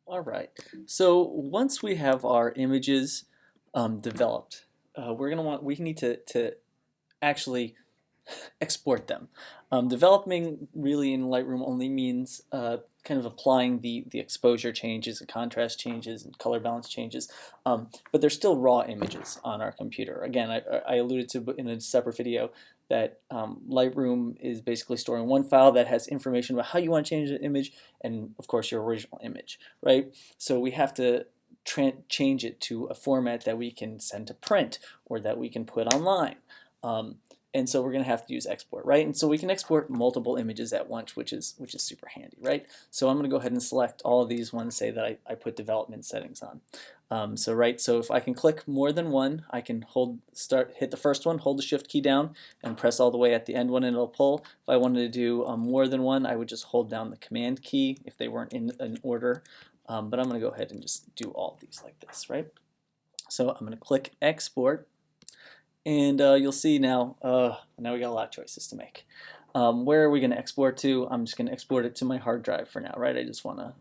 All right. So once we have our images developed, we need to actually export them. Developing really in Lightroom only means kind of applying the exposure changes and contrast changes and color balance changes, but they're still raw images on our computer. Again, I alluded to in a separate video that Lightroom is basically storing one file that has information about how you want to change the image and, of course, your original image, right? So we have to change it to a format that we can send to print or that we can put online. And so we're going to have to use export, right? And so we can export multiple images at once, which is super handy, right? So I'm going to go ahead and select all of these ones, say that I put development settings on. So if I can click more than one, I can hit the first one, hold the shift key down, and press all the way at the end one, and it'll pull. If I wanted to do more than one, I would just hold down the command key if they weren't in an order. But I'm going to go ahead and just do all of these like this, right? So I'm going to click export. And you'll see now we got a lot of choices to make. Where are we going to export to? I'm just going to export it to my hard drive for now, right? I just want to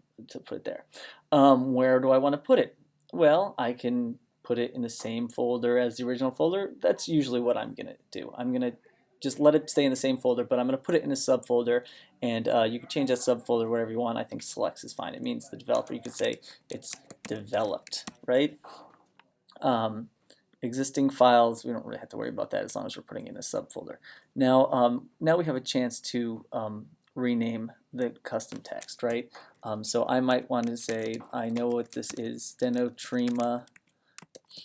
put it there. Where do I want to put it? Well, I can put it in the same folder as the original folder. That's usually what I'm going to do. I'm going to just let it stay in the same folder, but I'm going to put it in a subfolder, and you can change that subfolder whatever you want. I think selects is fine. It means the developer. You could say it's developed, right? Existing files, we don't really have to worry about that as long as we're putting in a subfolder. Now, now we have a chance to rename the custom text, right? So I might want to say, I know what this is, Stenotrema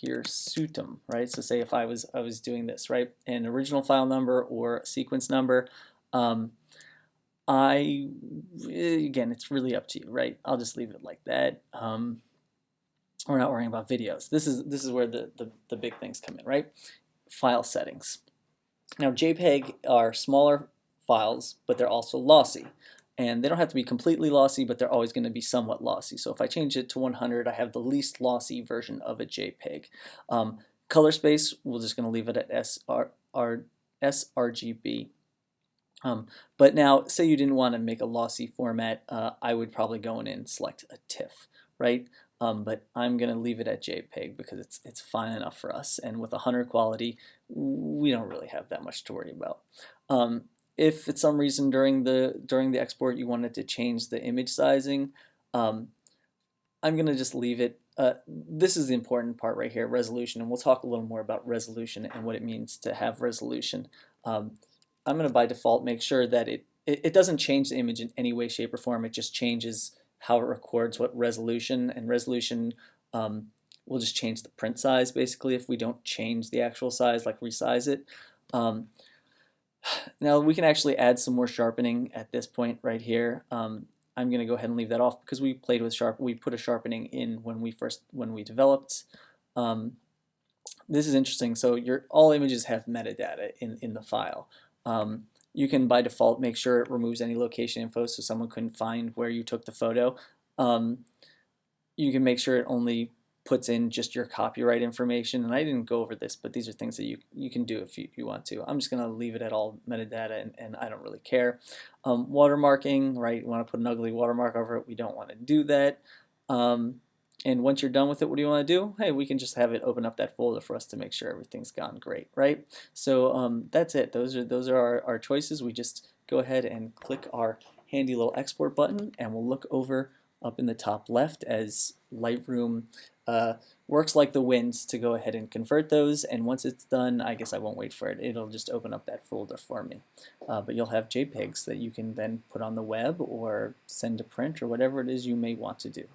hirsutum, right? So say if I was doing this, right, an original file number or sequence number, again, it's really up to you, right? I'll just leave it like that. We're not worrying about videos. This is where the big things come in, right? File settings. Now JPEG are smaller files, but they're also lossy. And they don't have to be completely lossy, but they're always going to be somewhat lossy. So if I change it to 100, I have the least lossy version of a JPEG. Color space, we're just going to leave it at sRGB. But now, say you didn't want to make a lossy format, I would probably go in and select a TIFF, right? But I'm going to leave it at JPEG because it's fine enough for us. And with 100 quality, we don't really have that much to worry about. If for some reason during the export you wanted to change the image sizing, I'm going to just leave it. This is the important part right here, resolution, and we'll talk a little more about resolution and what it means to have resolution. I'm going to by default make sure that it doesn't change the image in any way, shape, or form. It just changes how it records what resolution, and resolution will just change the print size basically if we don't change the actual size, like resize it. Now we can actually add some more sharpening at this point right here. I'm going to go ahead and leave that off because we played with we put a sharpening in when we developed. This is interesting. So all images have metadata in the file. You can by default make sure it removes any location info so someone couldn't find where you took the photo. You can make sure it only puts in just your copyright information, and I didn't go over this, but these are things that you can do if you want to. I'm just going to leave it at all metadata, and I don't really care. Watermarking, right? You want to put an ugly watermark over it. We don't want to do that. And once you're done with it, what do you want to do? Hey, we can just have it open up that folder for us to make sure everything's gone great, right? So that's it. Those are our choices. We just go ahead and click our handy little export button, and we'll look over up in the top left as Lightroom works like the wind to go ahead and convert those. And once it's done, I guess I won't wait for it. It'll just open up that folder for me. But you'll have JPEGs that you can then put on the web or send to print or whatever it is you may want to do.